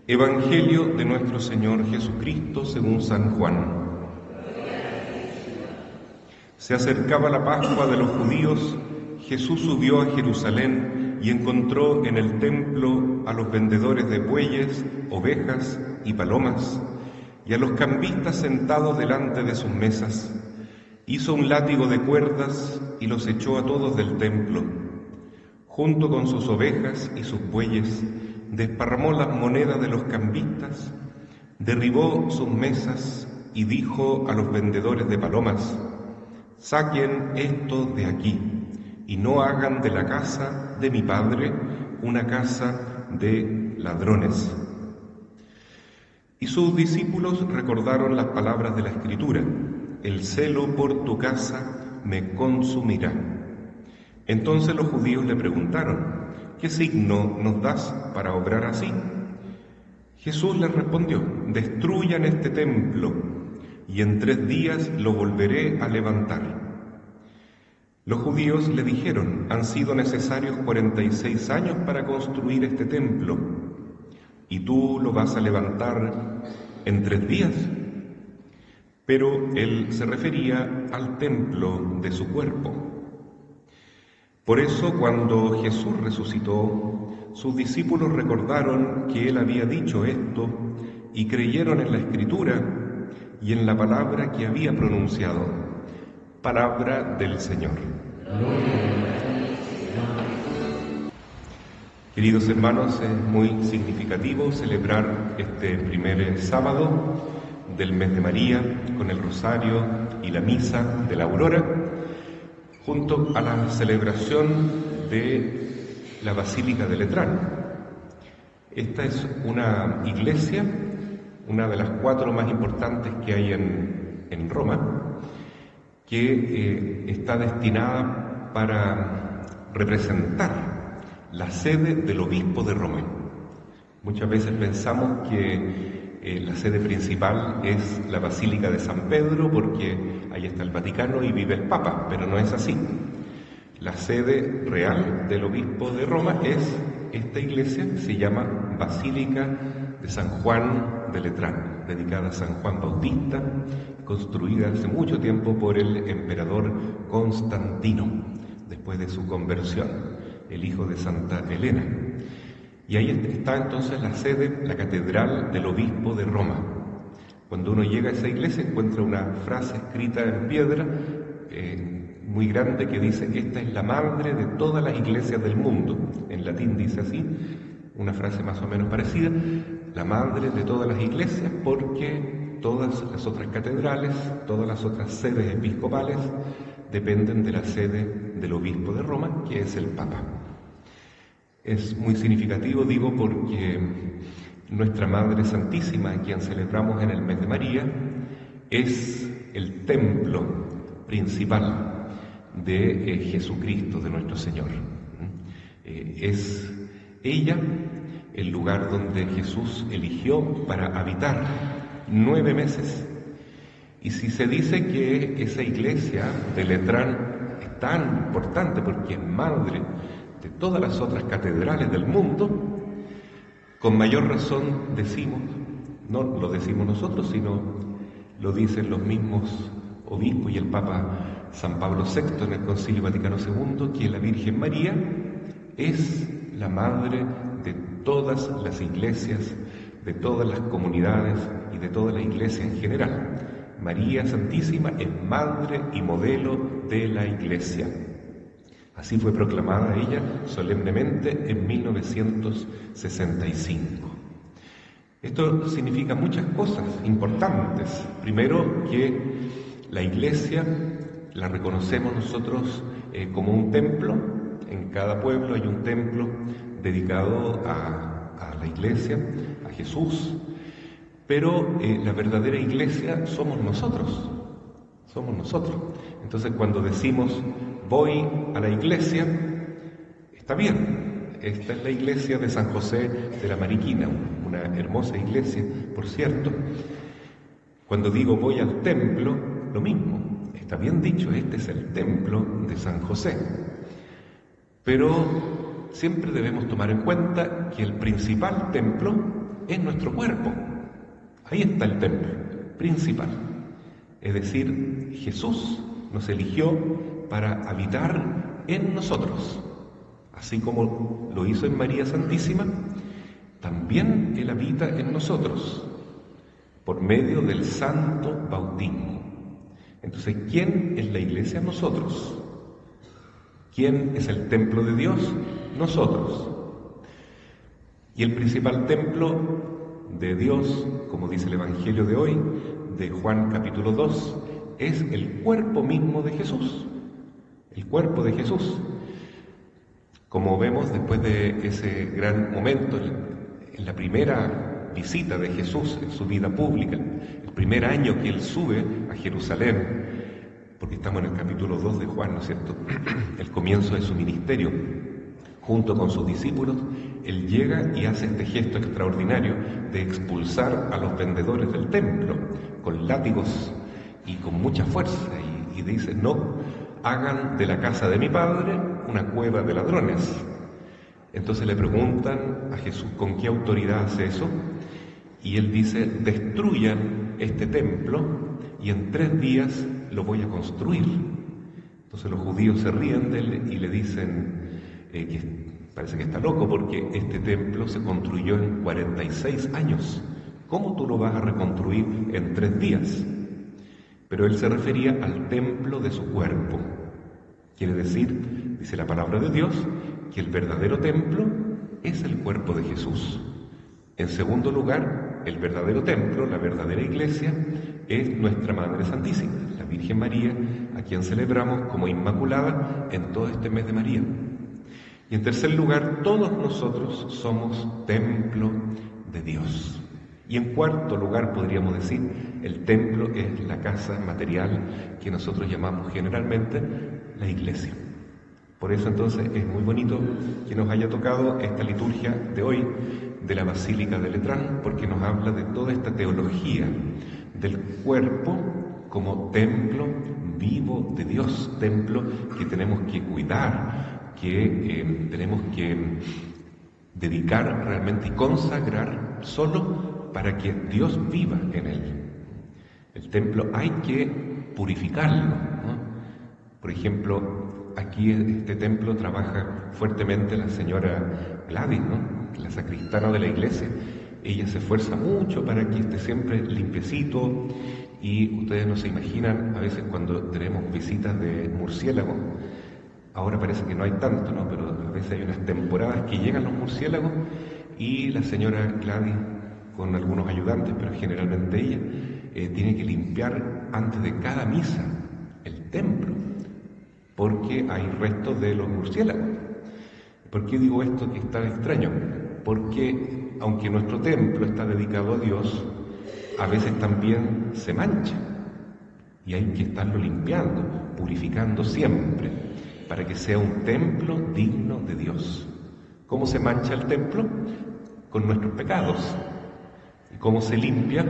Evangelio de nuestro Señor Jesucristo según San Juan. Se acercaba la Pascua de los judíos. Jesús subió a Jerusalén y encontró en el templo a los vendedores de bueyes, ovejas y palomas, y a los cambistas sentados delante de sus mesas. Hizo un látigo de cuerdas y los echó a todos del templo. Junto con sus ovejas y sus bueyes, desparramó las monedas de los cambistas, derribó sus mesas y dijo a los vendedores de palomas: «Saquen esto de aquí y no hagan de la casa de mi Padre una casa de ladrones». Y sus discípulos recordaron las palabras de la Escritura: «El celo por tu casa me consumirá». Entonces los judíos le preguntaron: «¿Qué signo nos das para obrar así?». Jesús les respondió: «Destruyan este templo, y en 3 días lo volveré a levantar». Los judíos le dijeron: «Han sido necesarios 46 años para construir este templo, ¿y tú lo vas a levantar en 3 días? Pero él se refería al templo de su cuerpo. Por eso, cuando Jesús resucitó, sus discípulos recordaron que él había dicho esto y creyeron en la Escritura y en la palabra que había pronunciado. Palabra del Señor. Queridos hermanos, es muy significativo celebrar este primer sábado del mes de María con el rosario y la misa de la aurora, junto a la celebración de la Basílica de Letrán. Esta es una iglesia, una de las 4 más importantes que hay en Roma, que está destinada para representar la sede del obispo de Roma. Muchas veces pensamos que la sede principal es la Basílica de San Pedro porque ahí está el Vaticano y vive el Papa, pero no es así. La sede real del obispo de Roma es esta iglesia, que se llama Basílica de San Juan de Letrán, dedicada a San Juan Bautista, construida hace mucho tiempo por el emperador Constantino, después de su conversión, el hijo de Santa Elena. Y ahí está entonces la sede, la catedral del obispo de Roma. Cuando uno llega a esa iglesia encuentra una frase escrita en piedra muy grande que dice: «Esta es la madre de todas las iglesias del mundo». En latín dice así, una frase más o menos parecida: la madre de todas las iglesias, porque todas las otras catedrales, todas las otras sedes episcopales dependen de la sede del obispo de Roma, que es el Papa. Es muy significativo, digo, porque nuestra Madre Santísima, a quien celebramos en el mes de María, es el templo principal de Jesucristo, de nuestro Señor. Es ella el lugar donde Jesús eligió para habitar 9 meses. Y si se dice que esa iglesia de Letrán es tan importante porque es madre de todas las otras catedrales del mundo, con mayor razón decimos, no lo decimos nosotros, sino lo dicen los mismos obispos y el Papa San Pablo VI en el Concilio Vaticano II, que la Virgen María es la madre de todas las iglesias, de todas las comunidades y de toda la iglesia en general. María Santísima es madre y modelo de la iglesia. Así fue proclamada ella solemnemente en 1965. Esto significa muchas cosas importantes. Primero, que la iglesia la reconocemos nosotros como un templo. En cada pueblo hay un templo dedicado a la iglesia, a Jesús. Pero la verdadera iglesia somos nosotros. Somos nosotros. Entonces, cuando decimos voy a la iglesia, está bien. Esta es la iglesia de San José de la Mariquina, una hermosa iglesia, por cierto. Cuando digo voy al templo, lo mismo. Está bien dicho, este es el templo de San José. Pero siempre debemos tomar en cuenta que el principal templo es nuestro cuerpo. Ahí está el templo principal. Es decir, Jesús nos eligió para habitar en nosotros. Así como lo hizo en María Santísima, también Él habita en nosotros por medio del santo bautismo. Entonces, ¿quién es la iglesia? Nosotros. ¿Quién es el templo de Dios? Nosotros. Y el principal templo de Dios, como dice el Evangelio de hoy, de Juan capítulo 2, es el cuerpo mismo de Jesús. El cuerpo de Jesús. Como vemos después de ese gran momento, en la primera visita de Jesús en su vida pública, el primer año que Él sube a Jerusalén, porque estamos en el capítulo 2 de Juan, ¿no es cierto?, el comienzo de su ministerio, junto con sus discípulos, Él llega y hace este gesto extraordinario de expulsar a los vendedores del templo, con látigos y con mucha fuerza, y dice, no hagan de la casa de mi Padre una cueva de ladrones. Entonces le preguntan a Jesús con qué autoridad hace eso, y Él dice, destruyan este templo y en 3 días lo voy a construir. Entonces los judíos se ríen de Él y le dicen que parece que está loco porque este templo se construyó en 46 años. ¿Cómo tú lo vas a reconstruir en 3 días? Pero Él se refería al templo de su cuerpo. Quiere decir, dice la palabra de Dios, que el verdadero templo es el cuerpo de Jesús. En segundo lugar, el verdadero templo, la verdadera iglesia, es nuestra Madre Santísima, la Virgen María, a quien celebramos como Inmaculada en todo este mes de María. Y en tercer lugar, todos nosotros somos templo de Dios. Y en cuarto lugar, podríamos decir, el templo es la casa material que nosotros llamamos generalmente la iglesia. Por eso entonces es muy bonito que nos haya tocado esta liturgia de hoy de la Basílica de Letrán, porque nos habla de toda esta teología del cuerpo como templo vivo de Dios, templo que tenemos que cuidar, que tenemos que dedicar realmente y consagrar solo para que Dios viva en él. El templo hay que purificarlo, ¿no? Por ejemplo, aquí en este templo trabaja fuertemente la señora Gladys, ¿no?, la sacristana de la iglesia. Ella se esfuerza mucho para que esté siempre limpiecito, y ustedes no se imaginan a veces cuando tenemos visitas de murciélagos. Ahora parece que no hay tanto, ¿no?, pero a veces hay unas temporadas que llegan los murciélagos y la señora Gladys, con algunos ayudantes, pero generalmente ella, tiene que limpiar antes de cada misa el templo, porque hay restos de los murciélagos. ¿Por qué digo esto que es tan extraño? Porque aunque nuestro templo está dedicado a Dios, a veces también se mancha, y hay que estarlo limpiando, purificando siempre, para que sea un templo digno de Dios. ¿Cómo se mancha el templo? Con nuestros pecados. ¿Y cómo se limpia?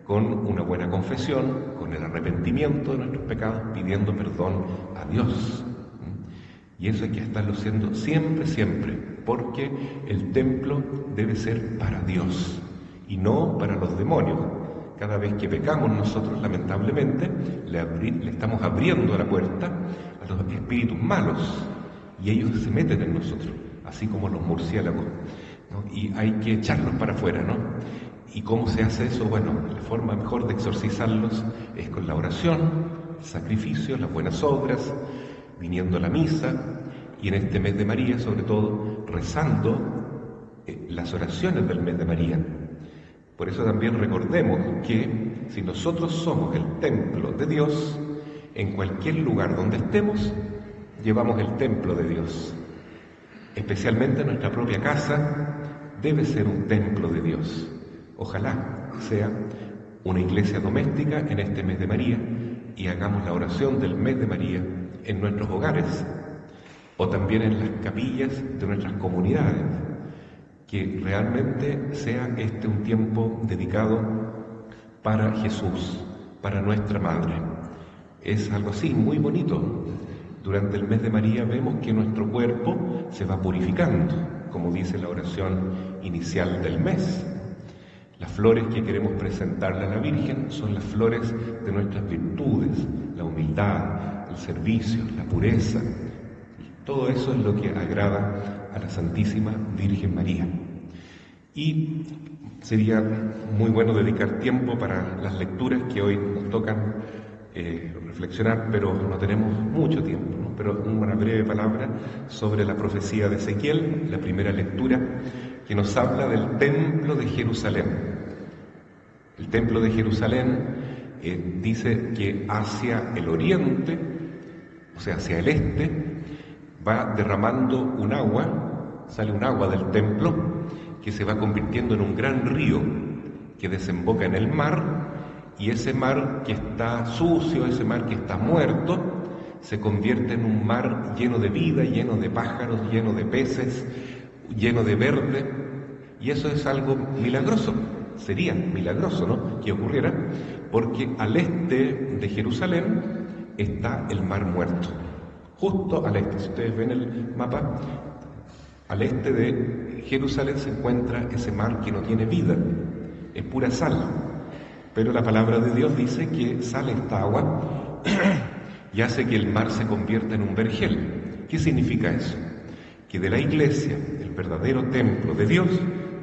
Con una buena confesión, con el arrepentimiento de nuestros pecados, pidiendo perdón a Dios. Y eso hay que estarlo haciendo siempre, siempre, porque el templo debe ser para Dios y no para los demonios. Cada vez que pecamos nosotros, lamentablemente, le estamos abriendo la puerta a los espíritus malos, y ellos se meten en nosotros, así como los murciélagos, ¿no? Y hay que echarlos para afuera, ¿no? ¿Y cómo se hace eso? Bueno, la forma mejor de exorcizarlos es con la oración, el sacrificio, las buenas obras, viniendo a la misa, y en este mes de María, sobre todo, rezando las oraciones del mes de María. Por eso también recordemos que si nosotros somos el templo de Dios, en cualquier lugar donde estemos, llevamos el templo de Dios. Especialmente nuestra propia casa debe ser un templo de Dios. Ojalá sea una iglesia doméstica en este mes de María, y hagamos la oración del mes de María en nuestros hogares, o también en las capillas de nuestras comunidades, que realmente sea este un tiempo dedicado para Jesús, para nuestra Madre. Es algo así muy bonito. Durante el mes de María vemos que nuestro cuerpo se va purificando, como dice la oración inicial del mes. Las flores que queremos presentarle a la Virgen son las flores de nuestras virtudes, la humildad, el servicio, la pureza. Todo eso es lo que agrada a la Santísima Virgen María. Y sería muy bueno dedicar tiempo para las lecturas que hoy nos tocan reflexionar, pero no tenemos mucho tiempo, ¿no? Pero una breve palabra sobre la profecía de Ezequiel, la primera lectura, que nos habla del Templo de Jerusalén. El Templo de Jerusalén dice que hacia el oriente, o sea, hacia el este, va derramando un agua, sale un agua del templo, que se va convirtiendo en un gran río que desemboca en el mar, y ese mar que está sucio, ese mar que está muerto, se convierte en un mar lleno de vida, lleno de pájaros, lleno de peces, lleno de verde, y eso es algo milagroso, sería milagroso, ¿no?, que ocurriera, porque al este de Jerusalén está el mar muerto, justo al este. Si ustedes ven el mapa, al este de Jerusalén se encuentra ese mar que no tiene vida, es pura sal. Pero la palabra de Dios dice que sale esta agua y hace que el mar se convierta en un vergel. ¿Qué significa eso? Que de la iglesia, el verdadero templo de Dios,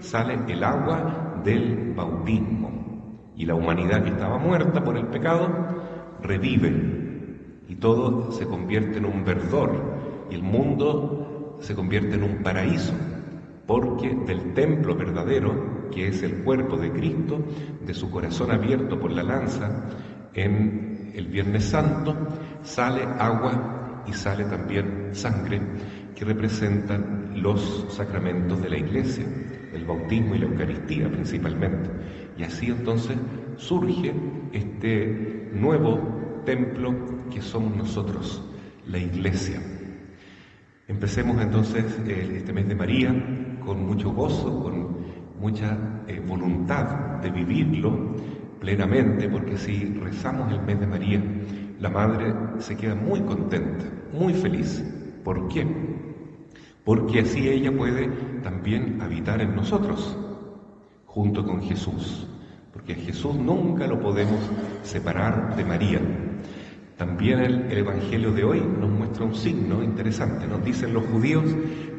sale el agua del bautismo. Y la humanidad que estaba muerta por el pecado revive y todo se convierte en un verdor y el mundo se convierte en un paraíso, porque del templo verdadero, que es el cuerpo de Cristo, de su corazón abierto por la lanza en el Viernes Santo, sale agua y sale también sangre, que representan los sacramentos de la Iglesia, el bautismo y la Eucaristía principalmente. Y así entonces surge este nuevo templo que somos nosotros, la Iglesia. Empecemos entonces este mes de María con mucho gozo, con mucha voluntad de vivirlo plenamente, porque si rezamos el mes de María, la Madre se queda muy contenta, muy feliz. ¿Por qué? Porque así ella puede también habitar en nosotros, junto con Jesús, porque a Jesús nunca lo podemos separar de María. También el Evangelio de hoy nos muestra un signo interesante. Nos dicen los judíos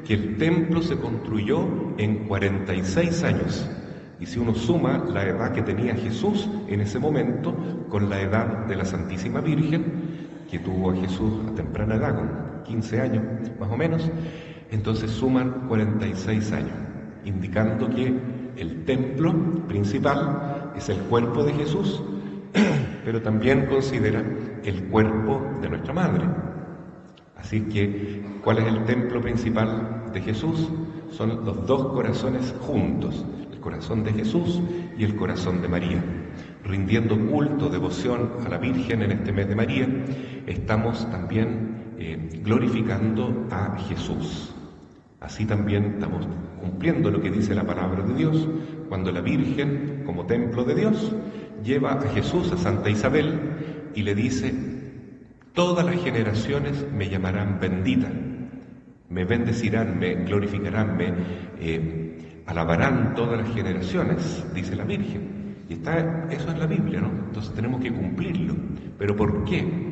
que el templo se construyó en 46 años. Y si uno suma la edad que tenía Jesús en ese momento con la edad de la Santísima Virgen, que tuvo a Jesús a temprana edad, con 15 años más o menos, entonces suman 46 años, indicando que el templo principal es el cuerpo de Jesús, pero también considera el cuerpo de nuestra Madre. Así que, ¿cuál es el templo principal de Jesús? Son los dos corazones juntos, el corazón de Jesús y el corazón de María. Rindiendo culto, devoción a la Virgen en este mes de María, estamos también glorificando a Jesús. Así también estamos cumpliendo lo que dice la palabra de Dios, cuando la Virgen, como templo de Dios, lleva a Jesús a Santa Isabel y le dice: todas las generaciones me llamarán bendita, me bendecirán, me glorificarán, me alabarán todas las generaciones, dice la Virgen. Y eso es la Biblia, ¿no? Entonces tenemos que cumplirlo. ¿Pero por qué?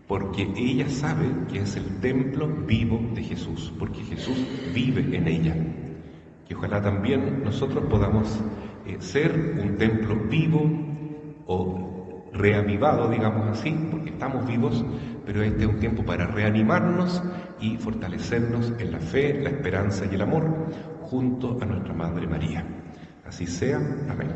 Porque ella sabe que es el templo vivo de Jesús, porque Jesús vive en ella. Que ojalá también nosotros podamos ser un templo vivo o reavivado, digamos así, porque estamos vivos, pero este es un tiempo para reanimarnos y fortalecernos en la fe, la esperanza y el amor junto a nuestra Madre María. Así sea. Amén.